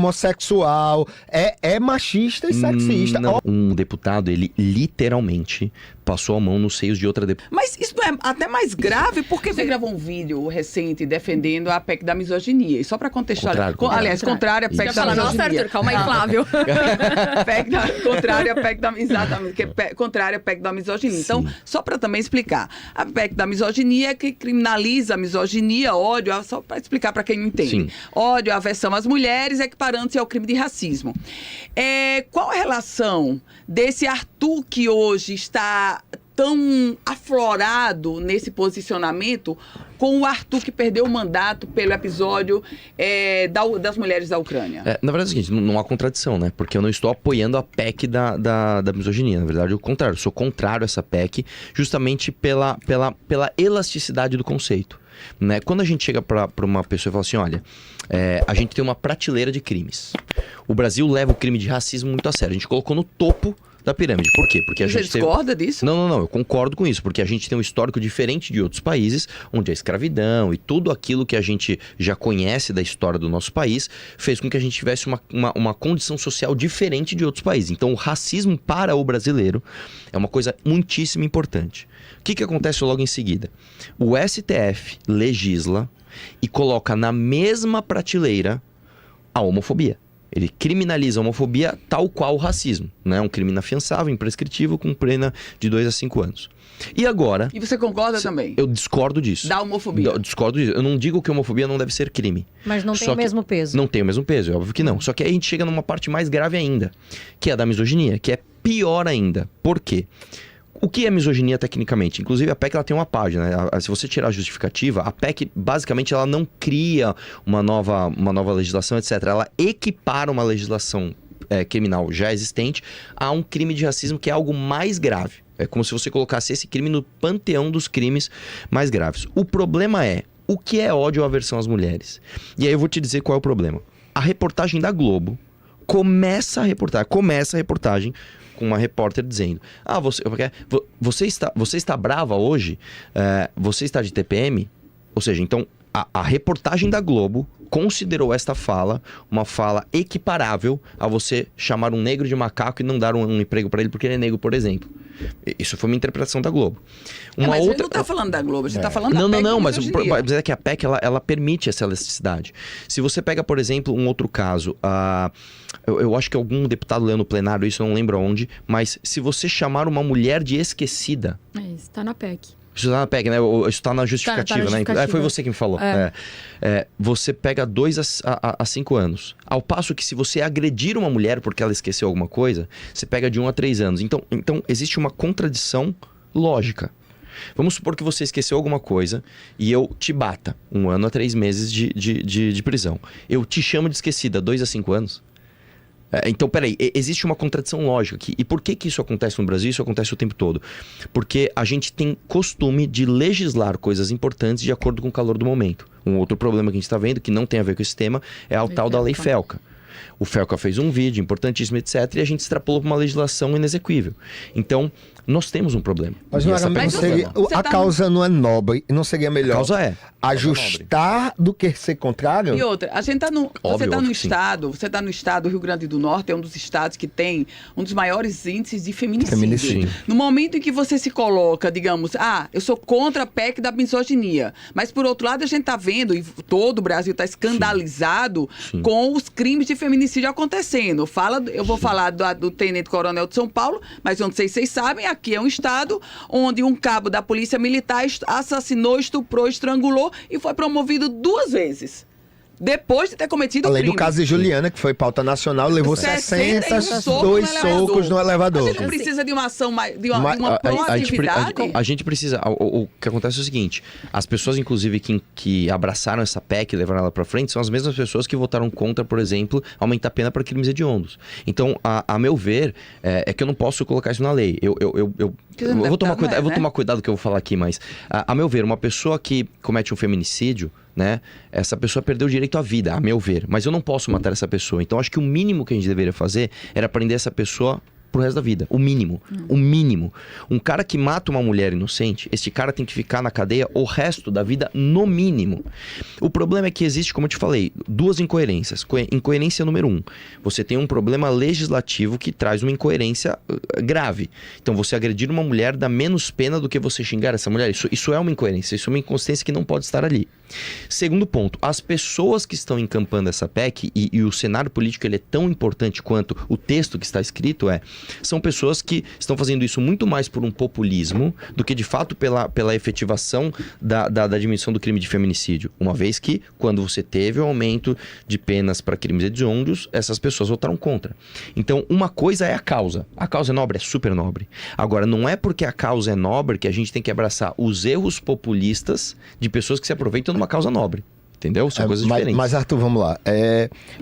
homossexual. É machista e sexista. Não. Um deputado, ele literalmente passou a mão nos seios de outra deputada. Mas isso não é até mais grave, porque você gravou um vídeo recente defendendo a PEC da misoginia. E só para contextualizar. Aliás, contrário à PEC da misoginia. Nossa, Arthur, calma aí, Flávio. Contrária à PEC da... Exatamente, que é contrária à PEC da misoginia. Sim. Então, só para também explicar. A PEC da misoginia é que criminaliza a misoginia, ódio, só para explicar para quem não entende. Sim. Ódio, aversão às mulheres, equiparando-se ao crime de racismo. Qual a relação desse Arthur que hoje está tão aflorado nesse posicionamento com o Arthur que perdeu o mandato pelo episódio das mulheres da Ucrânia? Na verdade é o seguinte, não há contradição, né? Porque eu não estou apoiando a PEC da misoginia. Na verdade, é o contrário. Eu sou contrário a essa PEC justamente pela elasticidade do conceito. Né? Quando a gente chega para uma pessoa e fala assim, olha, a gente tem uma prateleira de crimes. O Brasil leva o crime de racismo muito a sério. A gente colocou no topo da pirâmide. Por quê? Porque Você discorda disso? Não, eu concordo com isso, porque a gente tem um histórico diferente de outros países, onde a escravidão e tudo aquilo que a gente já conhece da história do nosso país fez com que a gente tivesse uma condição social diferente de outros países. Então, o racismo para o brasileiro é uma coisa muitíssimo importante. O que acontece logo em seguida? O STF legisla e coloca na mesma prateleira a homofobia. Ele criminaliza a homofobia tal qual o racismo, né? Um crime inafiançável, imprescritível, com pena de 2 a 5 anos. E agora... E você concorda também? Eu discordo disso. Da homofobia? Eu discordo disso. Eu não digo que a homofobia não deve ser crime. Mas não tem o mesmo peso. Não tem o mesmo peso, é óbvio que não. Só que aí a gente chega numa parte mais grave ainda, que é a da misoginia, que é pior ainda. Por quê? O que é misoginia tecnicamente? Inclusive a PEC ela tem uma página, né? Se você tirar a justificativa, a PEC basicamente ela não cria uma nova legislação, etc. Ela equipara uma legislação criminal já existente a um crime de racismo que é algo mais grave. É como se você colocasse esse crime no panteão dos crimes mais graves. O problema é, o que é ódio ou aversão às mulheres? E aí eu vou te dizer qual é o problema. A reportagem da Globo começa a reportagem com uma repórter dizendo: você está brava hoje? Você está de TPM? Ou seja, então a reportagem da Globo considerou esta fala uma fala equiparável a você chamar um negro de macaco e não dar um emprego para ele porque ele é negro, por exemplo. Isso foi uma interpretação da Globo. Mas você não está falando da Globo, você está falando da PEC. Não, mas é que a PEC ela permite essa elasticidade. Se você pega, por exemplo, um outro caso, eu acho que algum deputado leu no plenário isso, eu não lembro onde, mas se você chamar uma mulher de esquecida... Isso está na PEC. Isso está na PEC, né? Isso está na justificativa, né? Foi você que me falou. Você pega 2 a 5 anos. Ao passo que se você agredir uma mulher porque ela esqueceu alguma coisa, você pega de 1 a 3 anos. Então existe uma contradição lógica. Vamos supor que você esqueceu alguma coisa e eu te bata 1 ano a 3 meses de prisão. Eu te chamo de esquecida 2 a 5 anos. Então, peraí, existe uma contradição lógica aqui. E por que isso acontece no Brasil? Isso acontece o tempo todo. Porque a gente tem costume de legislar coisas importantes de acordo com o calor do momento. Um outro problema que a gente está vendo, que não tem a ver com esse tema, é a tal da Lei Felca. O Felca fez um vídeo importantíssimo, etc. E a gente extrapolou para uma legislação inexequível. Então, nós temos um problema. Mas a causa não é nobre e não seria melhor a causa ajustar do que ser contrário? E outra, você está no estado do Rio Grande do Norte, é um dos estados que tem um dos maiores índices de feminicídio. No momento em que você se coloca, digamos, eu sou contra a PEC da misoginia, mas por outro lado a gente está vendo, e todo o Brasil está escandalizado com os crimes de feminicídio acontecendo. Eu vou falar do Tenente Coronel de São Paulo, mas eu não sei se vocês sabem, aqui é um estado onde um cabo da Polícia Militar assassinou, estuprou, estrangulou e foi promovido 2 vezes. Depois de ter cometido o crime. Além do caso de Juliana, que foi pauta nacional, levou 62 socos no elevador. A gente não precisa de uma ação, de uma proatividade? A gente precisa. O que acontece é o seguinte: as pessoas, inclusive, que abraçaram essa PEC e levaram ela pra frente, são as mesmas pessoas que votaram contra, por exemplo, aumentar a pena para crimes hediondos. Então, a meu ver, é que eu não posso colocar isso na lei. Eu vou tomar cuidado, eu vou tomar cuidado do que eu vou falar aqui, mas, a meu ver, uma pessoa que comete um feminicídio, né? Essa pessoa perdeu o direito à vida, a meu ver. Mas eu não posso matar essa pessoa. Então acho que o mínimo que a gente deveria fazer era prender essa pessoa pro resto da vida. O mínimo. O mínimo. Um cara que mata uma mulher inocente, esse cara tem que ficar na cadeia o resto da vida, no mínimo. O problema é que existe, como eu te falei, duas incoerências. Incoerência número 1. Você tem um problema legislativo que traz uma incoerência grave. Então, você agredir uma mulher dá menos pena do que você xingar essa mulher. Isso é uma incoerência, isso é uma inconsistência que não pode estar ali. Segundo ponto, as pessoas que estão encampando essa PEC, e o cenário político ele é tão importante quanto o texto que está escrito, são pessoas que estão fazendo isso muito mais por um populismo do que de fato pela efetivação da diminuição do crime de feminicídio. Uma vez que, quando você teve o aumento de penas para crimes hediondos, essas pessoas votaram contra. Então, uma coisa é a causa. A causa é nobre, é super nobre. Agora, não é porque a causa é nobre que a gente tem que abraçar os erros populistas de pessoas que se aproveitam de uma causa nobre. Entendeu? São coisas diferentes. Mas, Arthur, vamos lá.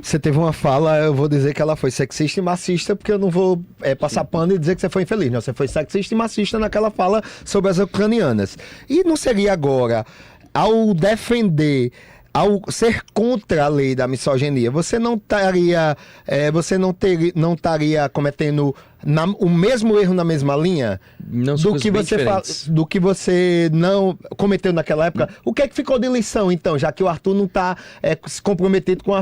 Você teve uma fala, eu vou dizer que ela foi sexista e machista, porque eu não vou passar pano e dizer que você foi infeliz. Não, você foi sexista e machista naquela fala sobre as ucranianas. E não seria agora, ao defender, ao ser contra a lei da misoginia, você não estaria cometendo o mesmo erro na mesma linha não, do que você não cometeu naquela época? O que é que ficou de lição, então, já que o Arthur não está se comprometido com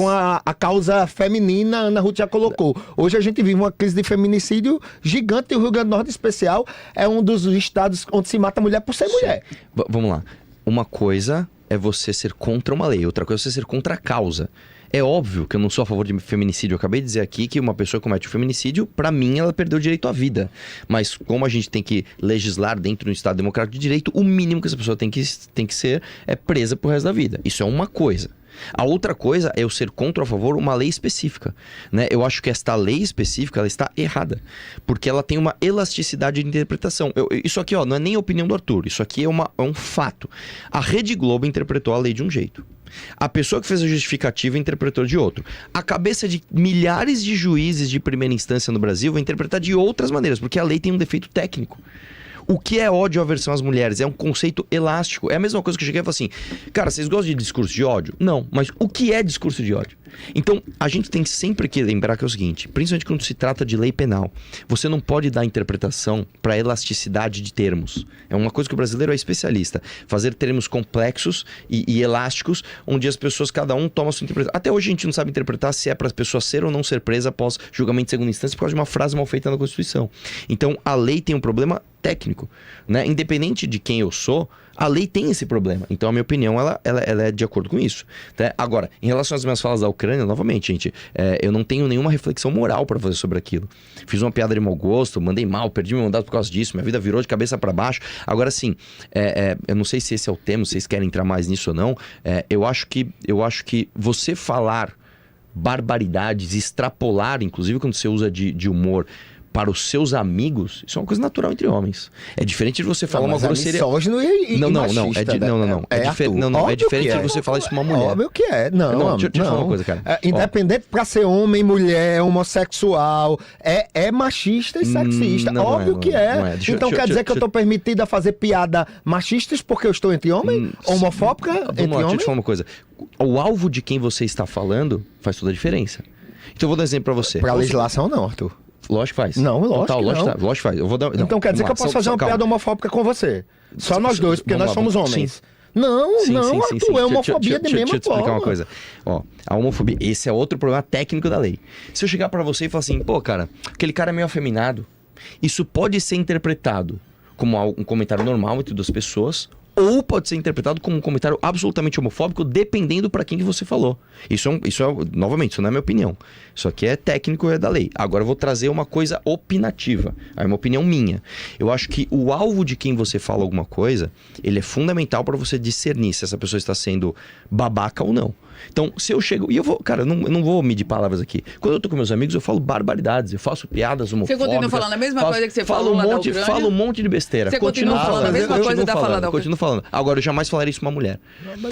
a causa feminina? A Ana Ruth já colocou. Hoje a gente vive uma crise de feminicídio gigante e o Rio Grande do Norte, em especial, é um dos estados onde se mata mulher por ser mulher. Vamos lá. Uma coisa é você ser contra uma lei, outra coisa é você ser contra a causa. É óbvio que eu não sou a favor de feminicídio. Eu acabei de dizer aqui que uma pessoa que comete o feminicídio, pra mim, ela perdeu o direito à vida. Mas como a gente tem que legislar dentro de um Estado democrático de direito, o mínimo que essa pessoa tem que ser é presa pro resto da vida. Isso é uma coisa. A outra coisa é eu ser contra ou a favor uma lei específica, né? Eu acho que esta lei específica ela está errada, porque ela tem uma elasticidade de interpretação. Isso aqui não é nem a opinião do Arthur, isso aqui é um fato. A Rede Globo interpretou a lei de um jeito. A pessoa que fez a justificativa interpretou de outro. A cabeça de milhares de juízes de primeira instância no Brasil vai interpretar de outras maneiras, porque a lei tem um defeito técnico. O que é ódio ou aversão às mulheres? É um conceito elástico. É a mesma coisa que eu cheguei e falei assim, cara, vocês gostam de discurso de ódio? Não, mas o que é discurso de ódio? Então, a gente tem sempre que lembrar que é o seguinte, principalmente quando se trata de lei penal, você não pode dar interpretação para elasticidade de termos. É uma coisa que o brasileiro é especialista. Fazer termos complexos e elásticos, onde as pessoas, cada um toma a sua interpretação. Até hoje a gente não sabe interpretar se é para as pessoas ser ou não ser presa após julgamento de segunda instância por causa de uma frase mal feita na Constituição. Então, a lei tem um problema técnico, né? Independente de quem eu sou, a lei tem esse problema. Então, a minha opinião, ela é de acordo com isso. Tá? Agora, em relação às minhas falas da Ucrânia, novamente, gente, eu não tenho nenhuma reflexão moral para fazer sobre aquilo. Fiz uma piada de mau gosto, mandei mal, perdi meu mandato por causa disso, minha vida virou de cabeça para baixo. Agora, sim, eu não sei se esse é o tema, se vocês querem entrar mais nisso ou não. Eu acho que você falar barbaridades, extrapolar, inclusive quando você usa de humor, para os seus amigos, isso é uma coisa natural entre homens. É diferente de você falar uma grosseria. Misógino e machista, é diferente de você falar isso para uma mulher. Óbvio que é. Deixa eu te falar uma coisa, cara. Independente para ser homem, mulher, homossexual, é machista e sexista. Óbvio que é. Então quer dizer que eu tô permitido a fazer piada machistas porque eu estou entre homem? Homofóbica entre homem? Deixa eu te falar uma coisa. O alvo de quem você está falando faz toda a diferença. Então eu vou dar um exemplo para você. Para legislação não, Arthur. Lógico que faz. Não, lógico que não. Lógico que faz. Eu vou dar, então quer dizer que eu posso fazer uma piada homofóbica com você? Só nós dois, porque nós somos homens. Sim. Não, Arthur, é homofobia de mesma forma. Deixa eu te explicar uma coisa. A homofobia, esse é outro problema técnico da lei. Se eu chegar pra você e falar assim, pô, cara, aquele cara é meio afeminado, isso pode ser interpretado como um comentário normal entre duas pessoas, ou pode ser interpretado como um comentário absolutamente homofóbico, dependendo para quem que você falou. Novamente, isso não é minha opinião. Isso aqui é técnico, é da lei. Agora eu vou trazer uma coisa opinativa. É uma opinião minha. Eu acho que o alvo de quem você fala alguma coisa, ele é fundamental para você discernir se essa pessoa está sendo babaca ou não. Então, se eu chego... E eu vou... Cara, eu não vou medir palavras aqui. Quando eu tô com meus amigos, eu falo barbaridades. Eu faço piadas homofóbicas. Você continua falando a mesma coisa que você falou lá da Ucrânia? Falo um monte de besteira. Você continua falando a mesma coisa da fala da Ucrânia? Continuo falando. Agora, eu jamais falaria isso pra uma mulher.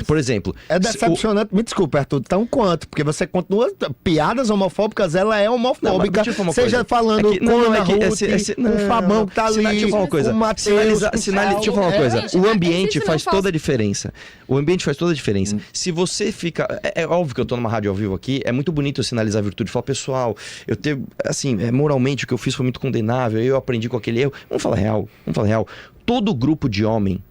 Por exemplo... É decepcionante. Me desculpa, Arthur. Tão quanto? Porque você continua... Piadas homofóbicas, ela é homofóbica. Não, seja falando com a Ana Ruth, com o Fabão que tá ali, deixa eu falar uma coisa. O Matheus... Deixa eu falar uma coisa. O ambiente faz toda a diferença. O ambiente faz toda a diferença. Se você fica... É óbvio que eu tô numa rádio ao vivo aqui, é muito bonito eu sinalizar a virtude. Falar, pessoal, eu tenho, assim, moralmente o que eu fiz foi muito condenável, eu aprendi com aquele erro. Vamos falar real. Todo grupo de homem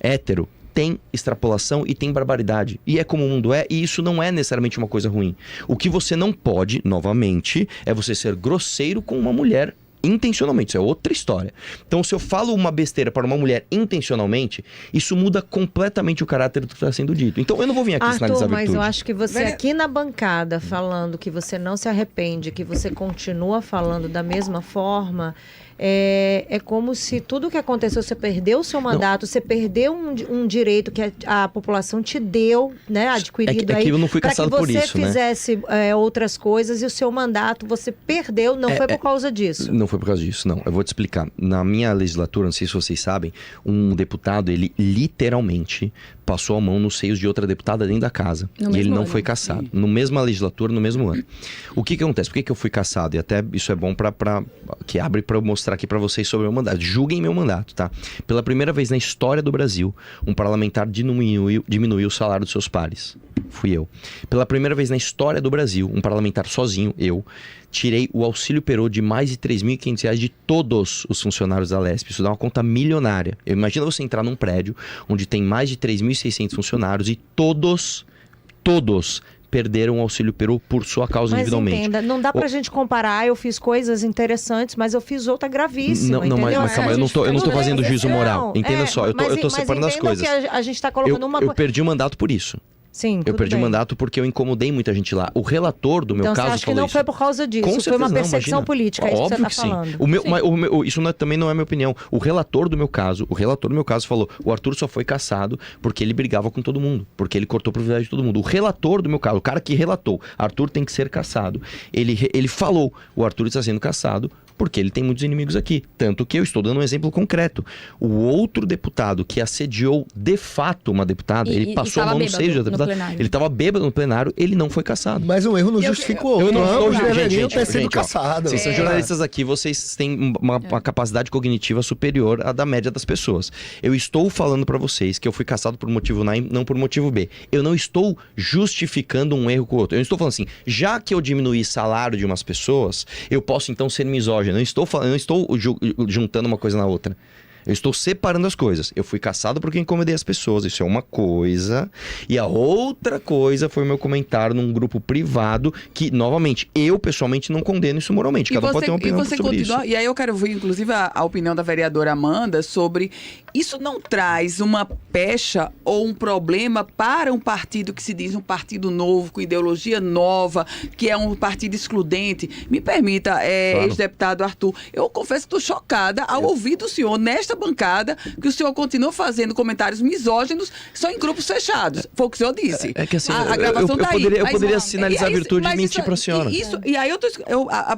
hétero tem extrapolação e tem barbaridade. E é como o mundo é, e isso não é necessariamente uma coisa ruim. O que você não pode, novamente, é você ser grosseiro com uma mulher intencionalmente, isso é outra história. Então, se eu falo uma besteira para uma mulher intencionalmente, isso muda completamente o caráter do que está sendo dito. Então, eu não vou vir aqui sinalizar a virtude. Mas eu acho que você aqui na bancada falando que você não se arrepende, que você continua falando da mesma forma, é como se tudo que aconteceu, você perdeu o seu mandato, você perdeu um direito que a população te deu, né, adquirido aí, eu não fui caçado por isso, para que você fizesse outras coisas, e o seu mandato você perdeu, não foi por causa disso. Não foi por causa disso, não. Eu vou te explicar. Na minha legislatura, não sei se vocês sabem, um deputado, ele literalmente passou a mão nos seios de outra deputada dentro da casa. E ele não foi cassado. No mesma legislatura, no mesmo ano. O que acontece? Por que eu fui cassado? E até isso é bom que abre para eu mostrar aqui para vocês sobre o meu mandato. Julguem meu mandato, tá? Pela primeira vez na história do Brasil, um parlamentar diminuiu o salário dos seus pares. Fui eu. Pela primeira vez na história do Brasil, um parlamentar sozinho, eu, tirei o auxílio Perô de mais de R$3.500 de todos os funcionários da Lesp. Isso dá uma conta milionária. Imagina você entrar num prédio onde tem mais de 3.600 funcionários e todos perderam o auxílio Perô por sua causa individualmente. Entenda, não dá pra gente comparar, eu fiz coisas interessantes, mas eu fiz outra gravíssima, mas calma, eu não tô fazendo juízo moral. Entenda só, eu tô separando as coisas. Que a gente tá colocando eu perdi o mandato por isso. Sim, eu perdi o mandato porque eu incomodei muita gente lá. O relator do meu caso falou isso. Então você acha que não foi por causa disso? Com foi uma certeza, perseguição política, é isso que você tá falando. Isso também não é minha opinião. O relator do meu caso falou, o Arthur só foi cassado porque ele brigava com todo mundo, porque ele cortou o privilégio de todo mundo. O relator do meu caso, o cara que relatou, Arthur tem que ser cassado. Ele falou, o Arthur está sendo cassado porque ele tem muitos inimigos aqui. Tanto que eu estou dando um exemplo concreto. O outro deputado que assediou de fato uma deputada, ele passou a mão no seio da deputada. Ele estava bêbado no plenário, ele não foi cassado. Mas um erro não justifica o outro. Eu não estou deveriam ter sido cassado. Vocês são jornalistas aqui, vocês têm uma capacidade cognitiva superior à da média das pessoas. Eu estou falando para vocês que eu fui cassado por motivo A e não por motivo B. Eu não estou justificando um erro com o outro. Eu não estou falando assim, já que eu diminuí salário de umas pessoas, eu posso então ser misógino. Eu não estou juntando uma coisa na outra. Eu estou separando as coisas. Eu fui cassado porque incomodei as pessoas. Isso é uma coisa. E a outra coisa foi o meu comentário num grupo privado que, novamente, eu pessoalmente não condeno isso moralmente. Cada um pode ter uma opinião sobre isso. E aí eu quero ouvir, inclusive, a opinião da vereadora Amanda sobre isso não traz uma pecha ou um problema para um partido que se diz um partido novo, com ideologia nova, que é um partido excludente. Me permita, claro. Ex-deputado Arthur, eu confesso que estou chocada ao ouvir do senhor, nesta bancada, que o senhor continua fazendo comentários misóginos só em grupos fechados. Foi o que o senhor disse. É que assim, a gravação tá aí. Eu poderia sinalizar a virtude de mentir para a senhora. E aí eu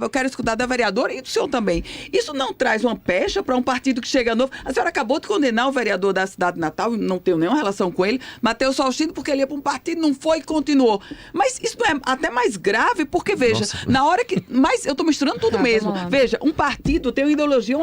quero escutar da vereadora e do senhor também. Isso não traz uma pecha para um partido que chega novo? A senhora acabou de condenar o vereador da cidade de Natal, não tenho nenhuma relação com ele, Matheus Faustino, porque ele ia para um partido, não foi e continuou. Mas isso não é até mais grave, porque, veja, na hora que... Mas eu estou misturando tudo mesmo. Veja, um partido tem uma ideologia,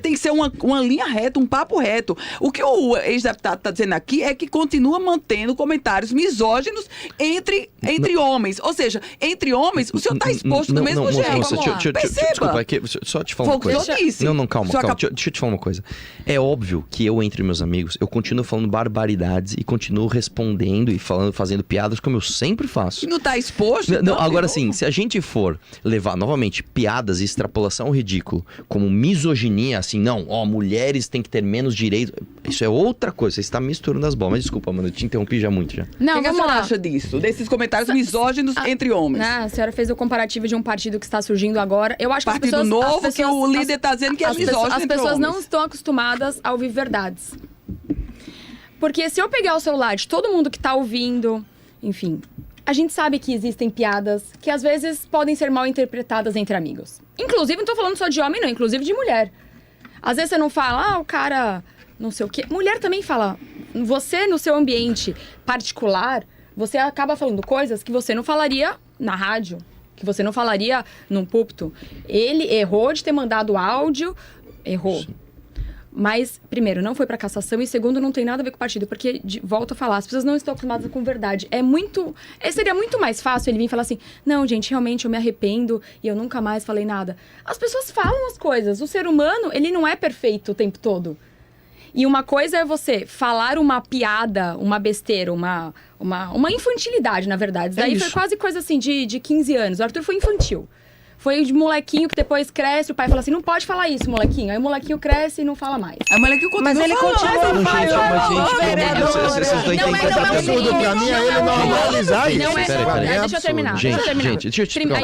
tem que ser uma linha reta, um papo reto. O que o ex-deputado está dizendo aqui é que continua mantendo comentários misóginos entre homens. Ou seja, entre homens, o senhor está exposto do mesmo jeito. Perceba. Desculpa, só te falar uma coisa. Não, calma. Deixa eu te falar uma coisa. É óbvio que eu, entre meus amigos, eu continuo falando barbaridades e continuo respondendo e fazendo piadas como eu sempre faço. E não está exposto? Não, agora sim, se a gente for levar, novamente, piadas e extrapolação ao ridículo, como misoginia, assim, mulheres têm que ter menos direito. Isso é outra coisa. Você está misturando as bolas. Mas desculpa, mano, eu te interrompi já muito já. Não, o que a senhora acha disso? Desses comentários misóginos entre homens? A senhora fez o comparativo de um partido que está surgindo agora. Eu acho que partido novo que o líder está dizendo que é misógino. As pessoas não estão acostumadas a ouvir verdades. Porque se eu pegar o celular de todo mundo que está ouvindo, enfim, a gente sabe que existem piadas que às vezes podem ser mal interpretadas entre amigos. Inclusive, não estou falando só de homem, não, inclusive de mulher. Às vezes você não fala, o cara, não sei o quê. Mulher também fala. Você, no seu ambiente particular, você acaba falando coisas que você não falaria na rádio, que você não falaria num púlpito. Ele errou de ter mandado áudio, errou. Sim. Mas, primeiro, não foi pra cassação e, segundo, não tem nada a ver com o partido. Porque, volto a falar, as pessoas não estão acostumadas com verdade. Seria muito mais fácil ele vir e falar assim, não, gente, realmente eu me arrependo e eu nunca mais falei nada. As pessoas falam as coisas. O ser humano, ele não é perfeito o tempo todo. E uma coisa é você falar uma piada, uma besteira, uma infantilidade, na verdade. Daí foi quase coisa assim de 15 anos. O Arthur foi infantil. Foi de molequinho que depois cresce, o pai fala assim, não pode falar isso, molequinho. Aí o molequinho cresce e não fala mais. Aí o molequinho continua. Mas ele continua. Vocês estão entendendo absurdo pra mim é ele normalizar isso. Deixa eu terminar. Gente, deixa eu te explicar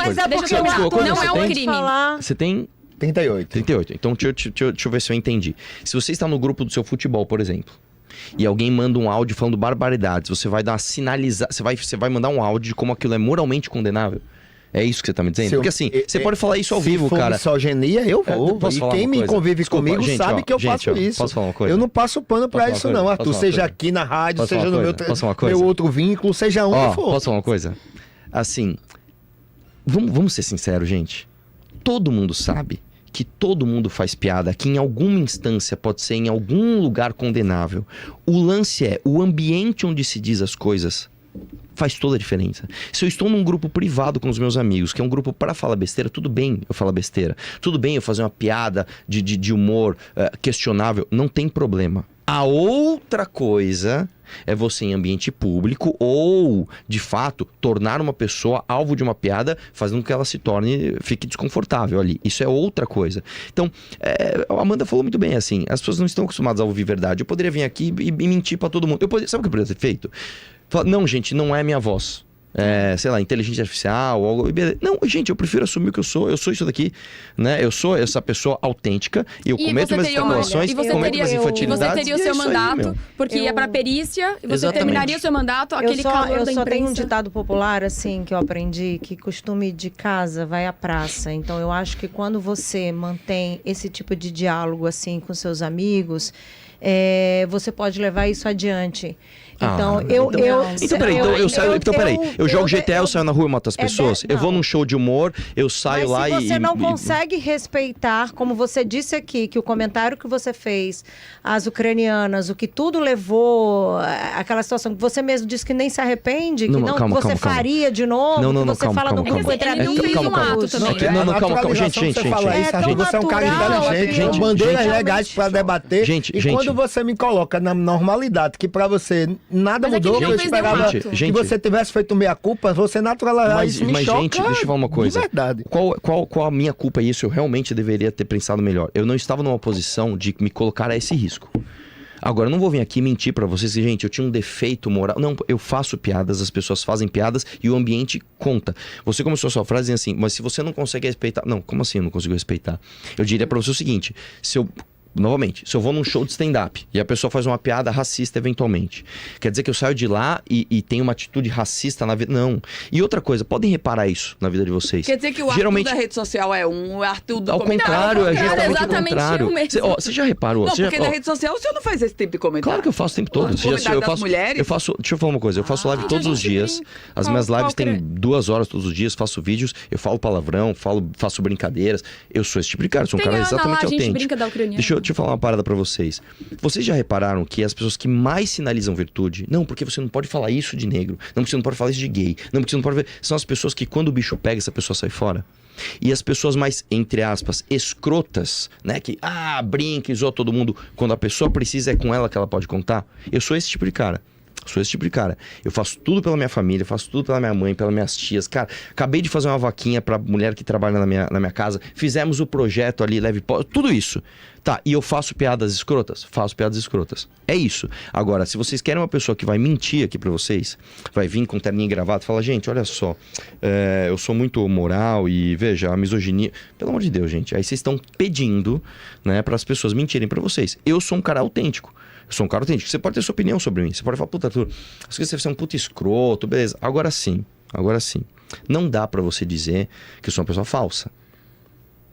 uma coisa. Não é um crime. Você tem... 38. Então, deixa eu ver se eu entendi. Se você está no grupo do seu futebol, por exemplo, e alguém manda um áudio falando barbaridades, você vai dar uma sinalizar, você vai mandar um áudio de como aquilo é moralmente condenável? É isso que você tá me dizendo? Porque assim, você pode falar isso ao vivo, cara. Se for misoginia, eu vou. E quem me convive comigo sabe que eu faço isso. Posso falar uma coisa? Eu não passo pano pra isso não, Arthur. Seja aqui na rádio, seja no meu outro vínculo, seja onde for. Posso falar uma coisa? Assim, vamos ser sinceros, gente. Todo mundo sabe que todo mundo faz piada, que em alguma instância pode ser em algum lugar condenável. O lance é o ambiente onde se diz as coisas faz toda a diferença. Se eu estou num grupo privado com os meus amigos, que é um grupo para falar besteira, tudo bem eu falar besteira. Tudo bem eu fazer uma piada de humor questionável, não tem problema. A outra coisa é você em ambiente público ou, de fato, tornar uma pessoa alvo de uma piada, fazendo com que ela fique desconfortável ali. Isso é outra coisa. Então, a Amanda falou muito bem, assim, as pessoas não estão acostumadas a ouvir verdade. Eu poderia vir aqui e mentir pra todo mundo. Sabe o que eu poderia ter feito? Falar, não, gente, não é minha voz. Sei lá, inteligência artificial, ou algo. Não, gente, eu prefiro assumir o que eu sou isso daqui, né? Eu sou essa pessoa autêntica e eu cometo minhas extrapolações, cometo minhas infantilidades. E você teria o seu mandato, porque ia pra perícia e você terminaria o seu mandato, aquele calor da imprensa. Eu só tenho um ditado popular, assim, que eu aprendi, que costume de casa vai à praça. Então, eu acho que quando você mantém esse tipo de diálogo, assim, com seus amigos, você pode levar isso adiante. Então, peraí. Eu jogo GTA, eu saio na rua e mato as pessoas. Eu vou num show de humor, eu saio lá e... Mas se você não consegue respeitar, como você disse aqui, que o comentário que você fez, as ucranianas, o que tudo levou, aquela situação que você mesmo disse que nem se arrepende, que você faria de novo, que você fala no grupo entre amigos. Calma. Gente. Você é um cara inteligente, com bandeiras legais pra debater. E quando você me coloca na normalidade, que pra você... Nada mudou, eu esperava que você tivesse feito meia-culpa, você naturalizar isso me choca. Gente, deixa eu falar uma coisa. De verdade. Qual a minha culpa isso? Eu realmente deveria ter pensado melhor. Eu não estava numa posição de me colocar a esse risco. Agora, eu não vou vir aqui mentir pra vocês que, gente, eu tinha um defeito moral. Não, eu faço piadas, as pessoas fazem piadas e o ambiente conta. Você começou a sua frase dizendo assim, mas se você não consegue respeitar... Não, como assim eu não consigo respeitar? Eu diria pra você o seguinte, Novamente, se eu vou num show de stand-up e a pessoa faz uma piada racista eventualmente, quer dizer que eu saio de lá e tenho uma atitude racista na vida? Não. E outra coisa, podem reparar isso na vida de vocês. Quer dizer que o Arthur da rede social é o Arthur do comentário? Ao contrário, é justamente o contrário. Você já reparou? Não, porque na rede social o senhor não faz esse tipo de comentário. Claro que eu faço o tempo todo. Deixa eu falar uma coisa, eu faço live todos os dias. As minhas lives têm 2 horas todos os dias, faço vídeos, eu falo palavrão, faço brincadeiras. Eu sou esse tipo de cara, sou um cara exatamente autêntico. Deixa eu falar uma parada pra vocês. Vocês já repararam que as pessoas que mais sinalizam virtude, não, porque você não pode falar isso de negro, não, porque você não pode falar isso de gay, não, porque você não pode... São as pessoas que quando o bicho pega, essa pessoa sai fora. E as pessoas mais, entre aspas, escrotas, né, que, brinca e zoa todo mundo, quando a pessoa precisa é com ela que ela pode contar. Eu sou esse tipo de cara. Eu faço tudo pela minha família, faço tudo pela minha mãe, pelas minhas tias. Cara, acabei de fazer uma vaquinha pra mulher que trabalha na minha casa. Fizemos o projeto ali, tudo isso. Tá, e eu faço piadas escrotas? Faço piadas escrotas. É isso. Agora, se vocês querem uma pessoa que vai mentir aqui pra vocês, vai vir com terninho e gravata e fala, gente, olha só, eu sou muito moral e, veja, a misoginia... Pelo amor de Deus, gente. Aí vocês estão pedindo, né, pras pessoas mentirem pra vocês. Eu sou um cara autêntico. Você pode ter sua opinião sobre mim. Você pode falar, puta, Arthur, acho que você é um puta escroto, beleza. Agora sim. Não dá pra você dizer que eu sou uma pessoa falsa.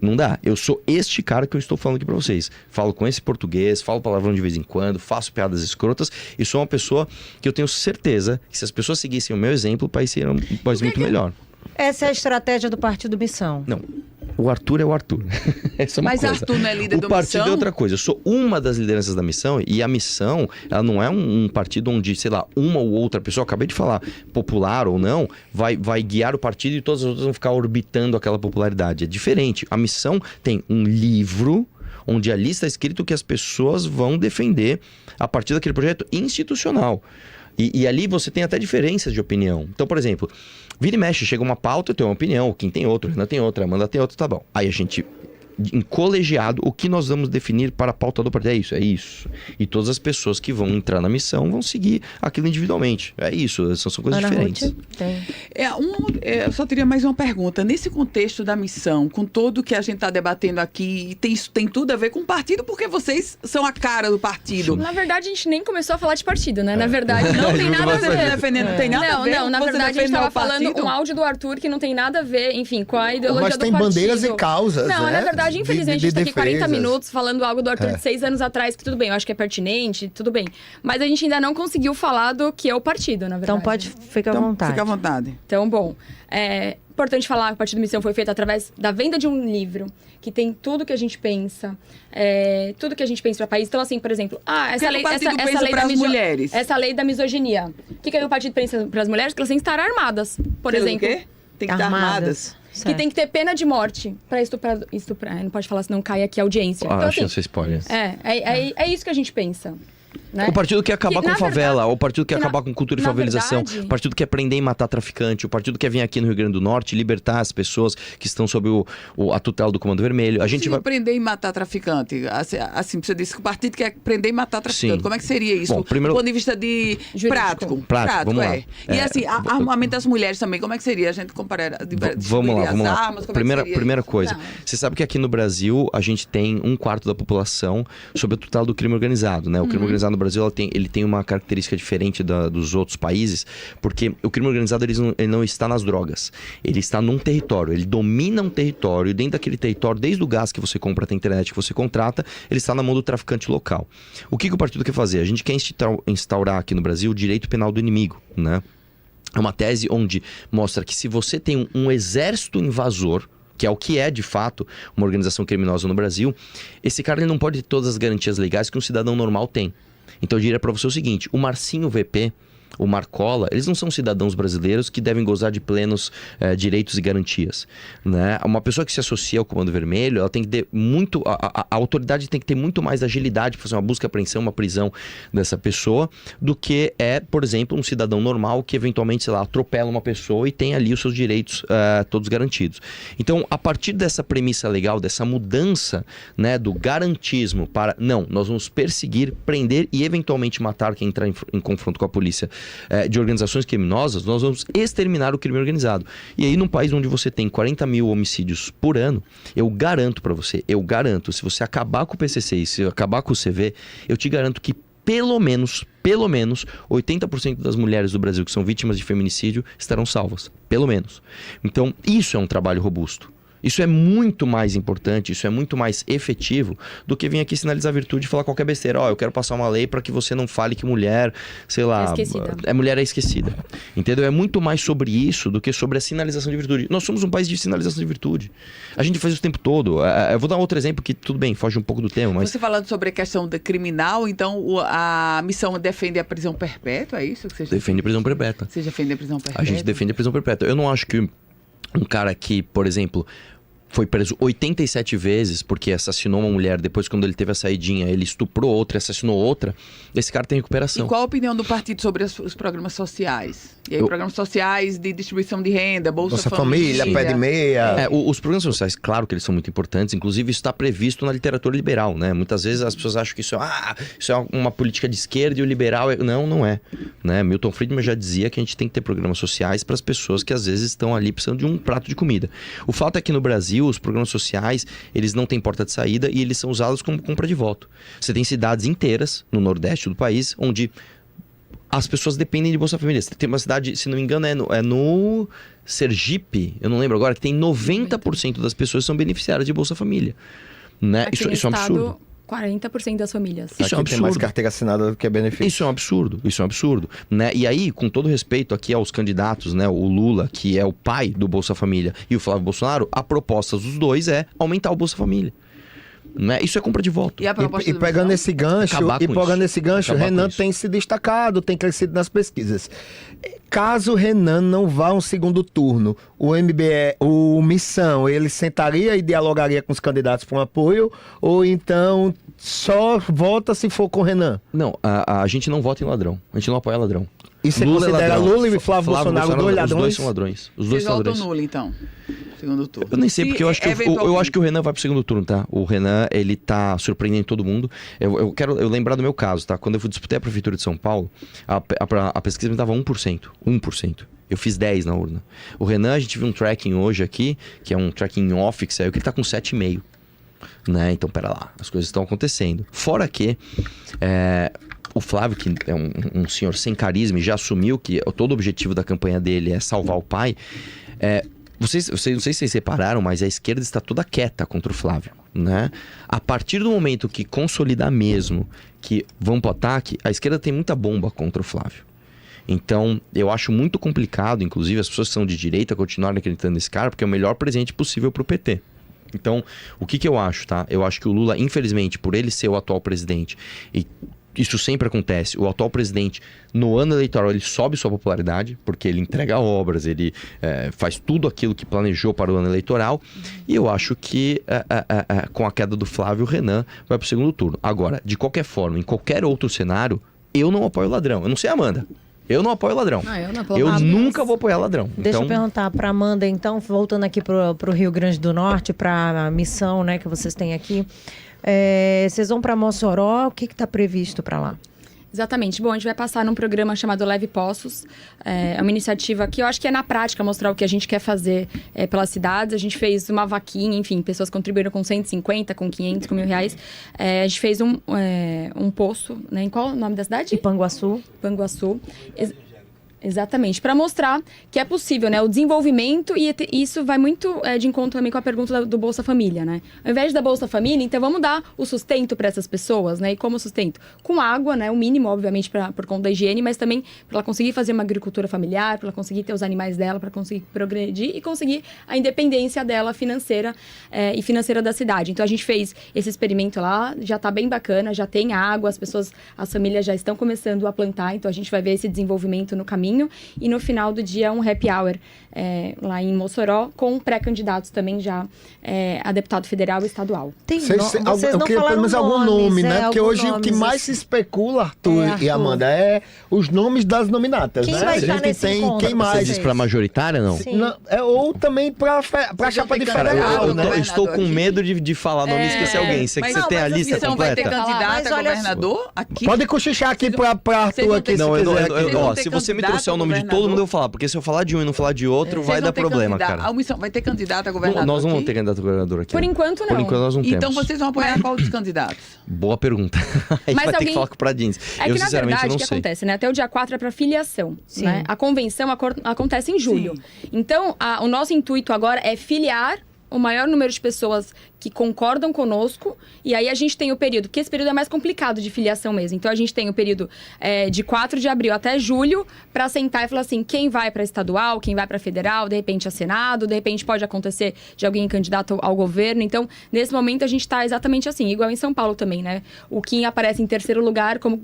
Não dá. Eu sou este cara que eu estou falando aqui pra vocês. Falo com esse português, falo palavrão de vez em quando, faço piadas escrotas e sou uma pessoa que eu tenho certeza que se as pessoas seguissem o meu exemplo, o país seria um país muito melhor. Essa é a estratégia do Partido Missão. Não. O Arthur é o Arthur. Essa é uma coisa. Arthur não é líder da missão? O partido é outra coisa. Eu sou uma das lideranças da missão, e a missão, ela não é um partido onde, sei lá, uma ou outra pessoa, acabei de falar, popular ou não, vai guiar o partido e todas as outras vão ficar orbitando aquela popularidade. É diferente. A missão tem um livro onde ali está escrito que as pessoas vão defender a partir daquele projeto institucional. E ali você tem até diferenças de opinião. Então, por exemplo, vira e mexe, chega uma pauta, eu tenho uma opinião, quem tem outra, Renan tem outra, Amanda tem outra, tá bom. Aí a gente, em colegiado, o que nós vamos definir para a pauta do partido é isso. E todas as pessoas que vão entrar na missão vão seguir aquilo individualmente. É isso, são coisas Ana diferentes. Ruth, tem. Eu só teria mais uma pergunta. Nesse contexto da missão, com tudo que a gente está debatendo aqui, isso tem tudo a ver com o partido, porque vocês são a cara do partido. Na verdade, a gente nem começou a falar de partido, né? Na verdade, não tem nada a ver. Defendendo, não tem nada a ver. Não, na verdade, a gente estava falando um áudio do Arthur que não tem nada a ver, enfim, com a ideologia do partido. Mas tem bandeiras e causas, Não, né? Na verdade, infelizmente, a gente tá aqui 40 minutos falando algo do Arthur de 6 anos atrás, que tudo bem, eu acho que é pertinente, tudo bem. Mas a gente ainda não conseguiu falar do que é o partido, na verdade. Então pode, fica à vontade. Fica à vontade. Então, bom, é importante falar que o Partido Missão foi feito através da venda de um livro que tem tudo que a gente pensa, tudo que a gente pensa para o país. Então, assim, por exemplo, essa lei mulheres. Essa lei da misoginia. O que o partido pensa para as mulheres? Que elas têm que estar armadas, por exemplo. O quê? Tem que estar armadas. Que tem que ter pena de morte para estuprar. Não pode falar, senão cai aqui a audiência. Então, Acho que você spoiler. É isso que a gente pensa. Né? O partido quer acabar com favela, verdade, o partido quer acabar com cultura e favelização, o partido quer prender e matar traficante, o partido quer vir aqui no Rio Grande do Norte libertar as pessoas que estão sob a tutela do Comando Vermelho. A gente vai prender e matar traficante. Assim, você disse que o partido quer prender e matar traficante. Sim. Como é que seria isso? Bom, primeiro... Do ponto de vista de prático, vamos lá. E assim, armamento das mulheres também, como é que seria? A gente comparar vamos lá. Armas, primeira coisa. Você sabe que aqui no Brasil a gente tem 1/4 da população sob a tutela do crime organizado, né? O crime organizado no Brasil ele tem uma característica diferente dos outros países, porque o crime organizado ele não está nas drogas, ele está num território, ele domina um território, e dentro daquele território, desde o gás que você compra até a internet que você contrata, ele está na mão do traficante local. O que o partido quer fazer? A gente quer instaurar aqui no Brasil o direito penal do inimigo, né? É uma tese onde mostra que se você tem um exército invasor, que é o que é, de fato, uma organização criminosa no Brasil, esse cara ele não pode ter todas as garantias legais que um cidadão normal tem. Então eu diria para você o seguinte, o Marcinho VP, o Marcola, eles não são cidadãos brasileiros que devem gozar de plenos direitos e garantias, né? Uma pessoa que se associa ao Comando Vermelho, ela tem que ter muito... A autoridade tem que ter muito mais agilidade para fazer uma busca, apreensão, uma prisão dessa pessoa, do que por exemplo, um cidadão normal que eventualmente, sei lá, atropela uma pessoa e tem ali os seus direitos todos garantidos. Então, a partir dessa premissa legal, dessa mudança, né, do garantismo para... Não, nós vamos perseguir, prender e eventualmente matar quem entrar em confronto com a polícia de organizações criminosas, nós vamos exterminar o crime organizado. E aí, num país onde você tem 40 mil homicídios por ano, eu garanto pra você, se você acabar com o PCC e se acabar com o CV, eu te garanto que pelo menos 80% das mulheres do Brasil que são vítimas de feminicídio estarão salvas. Pelo menos. Então, isso é um trabalho robusto. Isso é muito mais importante, isso é muito mais efetivo do que vir aqui sinalizar virtude e falar qualquer besteira. Eu quero passar uma lei para que você não fale que mulher, sei lá, mulher é esquecida. Entendeu? É muito mais sobre isso do que sobre a sinalização de virtude. Nós somos um país de sinalização de virtude. A gente faz isso o tempo todo. Eu vou dar outro exemplo que, tudo bem, foge um pouco do tema, mas... Você falando sobre a questão da criminal, então a missão defende a prisão perpétua, é isso? Que você defende a prisão perpétua. Você defende a prisão perpétua? A gente defende a prisão perpétua. Eu não acho que um cara que, por exemplo... foi preso 87 vezes porque assassinou uma mulher, depois quando ele teve a saidinha, ele estuprou outra e assassinou outra, esse cara tem recuperação. E qual a opinião do partido sobre os programas sociais? E aí, programas sociais de distribuição de renda, Bolsa Família, Pé de Meia... Os programas sociais, claro que eles são muito importantes, inclusive isso está previsto na literatura liberal, né? Muitas vezes as pessoas acham que isso é uma política de esquerda e o liberal... Não é. Né? Milton Friedman já dizia que a gente tem que ter programas sociais para as pessoas que às vezes estão ali precisando de um prato de comida. O fato é que no Brasil, os programas sociais, eles não têm porta de saída e eles são usados como compra de voto. Você tem cidades inteiras no nordeste do país onde as pessoas dependem de Bolsa Família. Tem uma cidade, se não me engano, é no Sergipe, eu não lembro agora, que tem 90% das pessoas que são beneficiárias de Bolsa Família. Né? Isso é um absurdo. 40% das famílias. Isso é um absurdo. Tem mais carteira assinada do que benefício. Isso é um absurdo, né? E aí, com todo respeito aqui aos candidatos, né? O Lula, que é o pai do Bolsa Família, e o Flávio Bolsonaro, a proposta dos dois é aumentar o Bolsa Família. Né? Isso é compra de voto. E pegando esse gancho, Renan tem se destacado, tem crescido nas pesquisas. Caso Renan não vá a um segundo turno, o MBE, o Missão, ele sentaria e dialogaria com os candidatos para um apoio, ou então só vota se for com Renan? Não, a gente não vota em ladrão. A gente não apoia ladrão. E você considera Lula e Flávio Bolsonaro dois ladrões? Os dois são ladrões. Os dois são ladrões. Lula, então? Segundo turno. Eu nem sei, porque eu acho que o Renan vai pro segundo turno, tá? O Renan, ele tá surpreendendo todo mundo. Eu quero lembrar do meu caso, tá? Quando eu disputei a Prefeitura de São Paulo, a pesquisa me dava 1%. 1%. Eu fiz 10 na urna. O Renan, a gente viu um tracking hoje aqui, que é um tracking off, que saiu, que ele tá com 7,5%. Né? Então, pera lá, as coisas estão acontecendo. Fora que... O Flávio, que é um senhor sem carisma e já assumiu que todo o objetivo da campanha dele é salvar o pai. Não sei se vocês separaram, mas a esquerda está toda quieta contra o Flávio, né? A partir do momento que consolidar mesmo que vão para o ataque, a esquerda tem muita bomba contra o Flávio. Então, eu acho muito complicado, inclusive, as pessoas que são de direita continuarem acreditando nesse cara, porque é o melhor presente possível para o PT. Então, o que eu acho, tá? Eu acho que o Lula, infelizmente, por ele ser o atual presidente e isso sempre acontece. O atual presidente, no ano eleitoral, ele sobe sua popularidade, porque ele entrega obras, ele faz tudo aquilo que planejou para o ano eleitoral. E eu acho que, com a queda do Flávio, o Renan vai para o segundo turno. Agora, de qualquer forma, em qualquer outro cenário, eu não apoio o ladrão. Eu não sei a Amanda. Eu não apoio ladrão. Eu nunca vou apoiar ladrão. Deixa eu perguntar para Amanda, então, voltando aqui para o Rio Grande do Norte, para a missão, né, que vocês têm aqui. Vocês vão para Mossoró, o que está previsto para lá? Exatamente. Bom, a gente vai passar num programa chamado Leve Poços. É uma iniciativa que eu acho que é na prática mostrar o que a gente quer fazer pelas cidades. A gente fez uma vaquinha, enfim, pessoas contribuíram com 150, com 500, com R$1.000. A gente fez um poço, né? Em qual é o nome da cidade? Ipanguaçu. Exatamente, para mostrar que é possível, né? O desenvolvimento, e isso vai muito de encontro também com a pergunta do Bolsa Família, né? Ao invés da Bolsa Família, então vamos dar o sustento para essas pessoas, né? E como sustento? Com água, né? O mínimo, obviamente, por conta da higiene, mas também para ela conseguir fazer uma agricultura familiar, para ela conseguir ter os animais dela, para conseguir progredir e conseguir a independência dela financeira e financeira da cidade. Então a gente fez esse experimento lá, já está bem bacana, já tem água, as famílias já estão começando a plantar, então a gente vai ver esse desenvolvimento no caminho. E no final do dia, um happy hour lá em Mossoró, com pré-candidatos também já a deputado federal e estadual. Eu queria pelo menos algum nome, né? Porque hoje o que mais se especula, Arthur e Amanda, é os nomes das nominatas. Quem né? vai estar nesse encontro? Quem mais? Você diz para majoritária, não? Não, ou também para chapa de federal, eu estou com medo de falar nome e esquecer alguém. Você tem a lista completa? Vai ter candidata a governador? Aqui? Pode cochichar aqui para Arthur aqui. Se você me trouxer o nome de todo mundo, eu vou falar. Porque se eu falar de um e não falar de outro, vai dar problema, cara. A Missão vai ter candidato a governador? Nós não vamos ter candidato a governador aqui. Por enquanto, não. Por enquanto, nós não temos. Então, vocês vão apoiar qual dos candidatos? Boa pergunta. Aí vai ter que falar com o Pradins. Eu, sinceramente, não sei. O que acontece, né? Até o dia 4 é para filiação. Né? A convenção acontece em julho. Sim. Então, o nosso intuito agora é filiar o maior número de pessoas que concordam conosco, e aí a gente tem o período, porque esse período é mais complicado de filiação mesmo. Então, a gente tem o período de 4 de abril até julho para sentar e falar assim, quem vai para estadual, quem vai para federal, de repente a Senado, de repente pode acontecer de alguém candidato ao governo. Então, nesse momento, a gente está exatamente assim, igual em São Paulo também, né? O Kim aparece em terceiro lugar como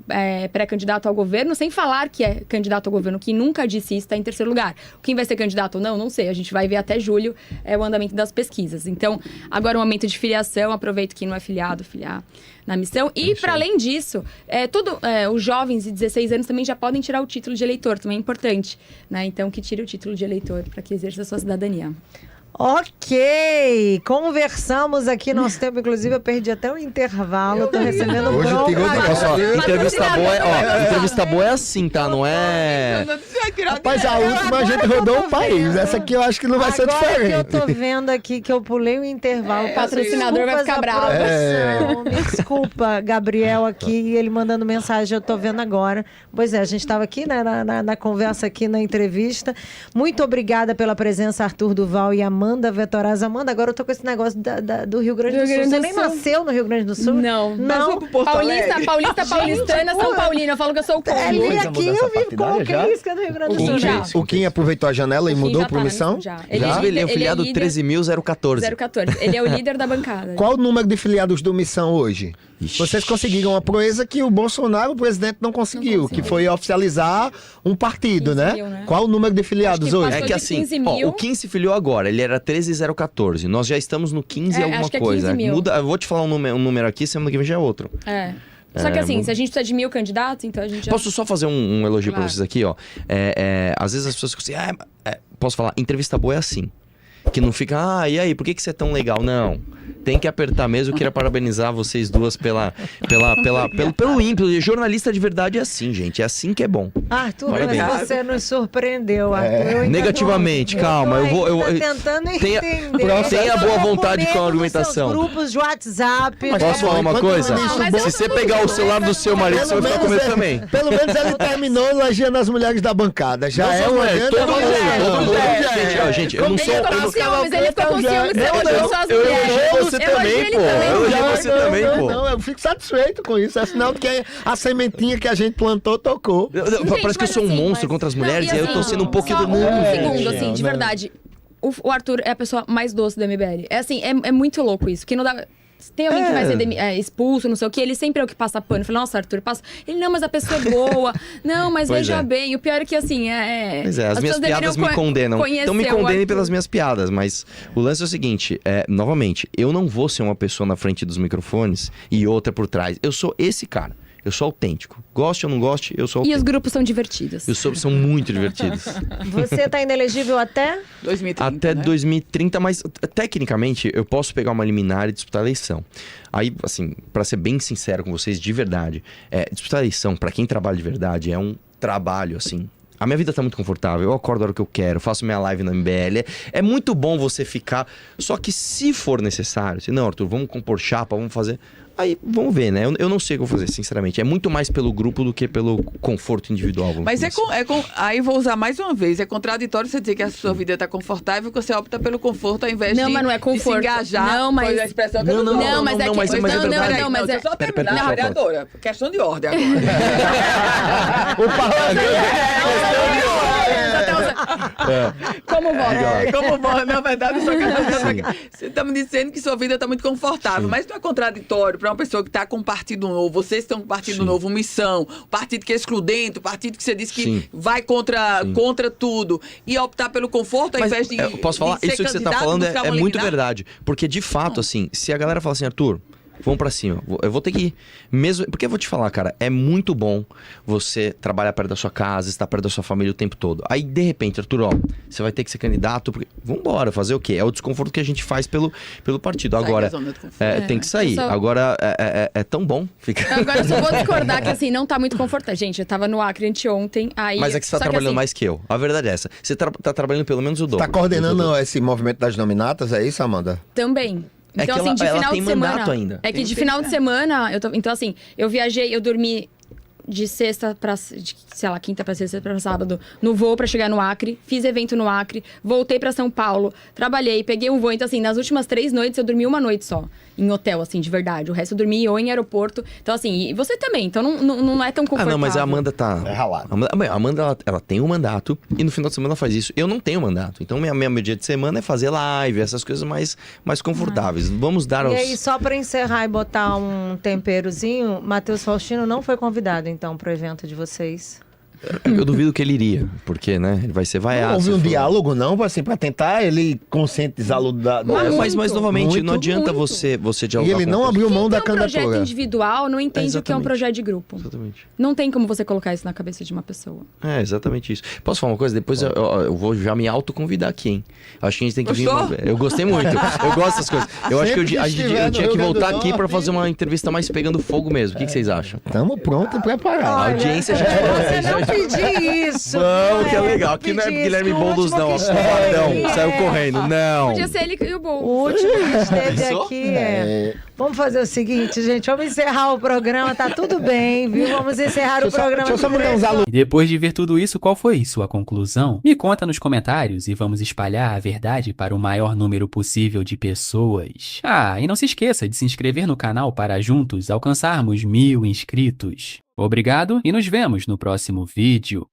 pré-candidato ao governo, sem falar que é candidato ao governo, que nunca disse isso, está em terceiro lugar. Quem vai ser candidato ou não, não sei. A gente vai ver até julho o andamento das pesquisas. Então, agora é um momento de filiação, aproveito quem não é filiado, filiar na missão. E, para além disso, os jovens de 16 anos também já podem tirar o título de eleitor, também é importante, né? Então, que tire o título de eleitor para que exerça a sua cidadania. Ok, conversamos aqui, nosso tempo, inclusive eu perdi até o intervalo, tô recebendo entrevista boa é assim, tá? Não é... Rapaz, a última a gente rodou o país, essa aqui eu acho que não vai ser diferente. Agora que eu tô vendo aqui que eu pulei o intervalo, o patrocinador vai ficar bravo. Me desculpa, Gabriel aqui, ele mandando mensagem, eu tô vendo agora. Pois é, a gente estava aqui, né, na conversa aqui, na entrevista. Muito obrigada pela presença, Arthur Duval e Amanda Amanda Vetorazzo. Amanda, agora eu tô com esse negócio do Rio Grande do Sul. Você nem nasceu no Rio Grande do Sul? Não. Paulista, paulistana, São Paulina. Eu falo que eu sou o combo. Ali aqui eu vivo com o Cris, que é do Rio Grande do Sul. O Kim aproveitou a janela e mudou pro Missão? Ele é o filiado 13.014. 014. Ele é o líder da bancada. Qual o número de filiados do Missão hoje? Ixi. Vocês conseguiram uma proeza que o Bolsonaro, o presidente, não conseguiu, que foi oficializar um partido, né? Qual o número de filiados hoje? É que assim, o Kim se filiou agora, ele era 13.014. Nós já estamos no 15 alguma coisa. Muda, eu vou te falar um número aqui, semana que vem já é outro. Só que assim, se a gente precisa de 1.000 candidatos, então a gente já... Posso só fazer um elogio pra vocês aqui, ó? Às vezes as pessoas ficam assim, posso falar, entrevista boa é assim. Que não fica, e aí, por que você é tão legal? Não, tem que apertar mesmo. Eu queria parabenizar vocês duas pelo ímpeto. Jornalista de verdade é assim, gente. É assim que é bom. Arthur, mas você nos surpreendeu, Arthur. Negativamente, calma. Eu vou tentando entender. Tenha boa vontade com a argumentação. Grupos de WhatsApp. Mas posso falar uma coisa? Se você pegar o celular do seu marido, você vai ficar com medo também. Pelo menos ele terminou elogiando as mulheres da bancada. Já é uma grande... Gente, eu não sou... Ele ficou com ciúmes, você elogiou suas mulheres. Eu elogiei você também, pô. Eu elogiei você também, pô. Não, eu fico satisfeito com isso. É sinal de que a sementinha que a gente plantou, tocou. Parece que eu sou um monstro contra as mulheres e aí eu tô sendo um pouquinho do mundo. Um segundo, assim, de verdade. O Arthur é a pessoa mais doce do MBL. É assim, é muito louco isso. Que não dá... Tem alguém que vai ser expulso, não sei o que, ele sempre é o que passa pano. Eu falo, nossa, Arthur, passa. Ele, não, mas a pessoa é boa. Não, mas veja bem. O pior é que, assim, Pois é, as minhas piadas me condenam. Então me condenem pelas minhas piadas. Mas o lance é o seguinte, novamente, eu não vou ser uma pessoa na frente dos microfones e outra por trás. Eu sou esse cara. Eu sou autêntico. Goste ou não goste, eu sou autêntico. E os grupos são divertidos. São muito divertidos. Você tá inelegível até? 2030, até 2030, mas tecnicamente eu posso pegar uma liminar e disputar a eleição. Aí, assim, pra ser bem sincero com vocês, de verdade, disputar a eleição, pra quem trabalha de verdade, é um trabalho, assim... A minha vida tá muito confortável, eu acordo a hora que eu quero, faço minha live na MBL. É muito bom você ficar... Só que se for necessário, se não, Arthur, vamos compor chapa, vamos fazer... Aí, vamos ver, né? Eu não sei o que eu vou fazer, sinceramente. É muito mais pelo grupo do que pelo conforto individual. Mas aí vou usar mais uma vez. É contraditório você dizer que a sua vida tá confortável e você opta pelo conforto ao invés mas não é conforto. De se engajar. Não, mas... a expressão que mas é verdade. Não, mas é só terminar a vereadora. Questão de ordem agora. O parlamento... Como vota? Na verdade, você está me dizendo que sua vida está muito confortável, mas não é contraditório para uma pessoa que está com um partido novo, vocês estão com um partido novo, Missão, um partido que é excludente, um partido que você disse que vai contra tudo, e optar pelo conforto ao invés de posso falar? De ser isso que você está falando é muito verdade, porque de fato, assim, se a galera fala assim, Arthur, vamos pra cima. Eu vou ter que ir. Mesmo... Porque eu vou te falar, cara, é muito bom você trabalhar perto da sua casa, estar perto da sua família o tempo todo. Aí, de repente, Arthur, você vai ter que ser candidato. Porque... Vambora, fazer o quê? É o desconforto que a gente faz pelo partido. Agora, tem que sair. Agora, é tão bom ficar... Agora, eu só vou discordar que, assim, não tá muito confortável. Gente, eu tava no Acre anteontem, aí... Mas é que você tá trabalhando mais que eu. A verdade é essa. Você tá trabalhando pelo menos o dobro. Tá coordenando esse movimento das nominatas, é isso, Amanda? Também. Então, assim, de final de semana. Ainda. É que de final de semana, então, assim, eu viajei, eu dormi de sexta pra, quinta pra sexta pra sábado, no voo pra chegar no Acre, fiz evento no Acre, voltei pra São Paulo, trabalhei, peguei um voo. Então, assim, nas últimas 3 noites eu dormi uma noite só, em hotel, assim, de verdade. O resto eu dormi ou em aeroporto. Então, assim, e você também, então não é tão confortável. Não, mas a Amanda tá... É ralado. A Amanda, ela tem um mandato e no final de semana ela faz isso. Eu não tenho mandato. Então, meu dia de semana é fazer live, essas coisas mais confortáveis. Vamos dar aos... E aí, só pra encerrar e botar um temperozinho, Matheus Faustino não foi convidado, então, pro evento de vocês. Eu duvido que ele iria, porque, né, ele vai ser vaiado. Não houve um diálogo, não, assim, pra tentar ele conscientizá-lo da... Mas novamente, não adianta você dialogar. E ele não abriu mão da candidatura. Quem tem um projeto individual não entende o que é um projeto de grupo. Exatamente. Não tem como você colocar isso na cabeça de uma pessoa. É, exatamente isso. Posso falar uma coisa? Depois eu vou já me autoconvidar aqui, hein? Acho que a gente tem que vir... Eu gostei muito. Eu gosto dessas coisas. Eu acho que eu tinha que voltar aqui pra fazer uma entrevista mais pegando fogo mesmo. O que vocês acham? Estamos prontos e preparados. A audiência já... pedir isso. Vamos, que é legal. Aqui não é Guilherme Boulos, não. Saiu correndo. Não. Podia ser ele e o Boulos. O último que esteve aqui Vamos fazer o seguinte, gente. Vamos encerrar o programa. Tá tudo bem, viu? Vamos encerrar o programa. Deixa eu só mandar uns alunos. E depois de ver tudo isso, qual foi sua conclusão? Me conta nos comentários e vamos espalhar a verdade para o maior número possível de pessoas. Ah, e não se esqueça de se inscrever no canal para juntos alcançarmos 1000 inscritos. Obrigado e nos vemos no próximo vídeo.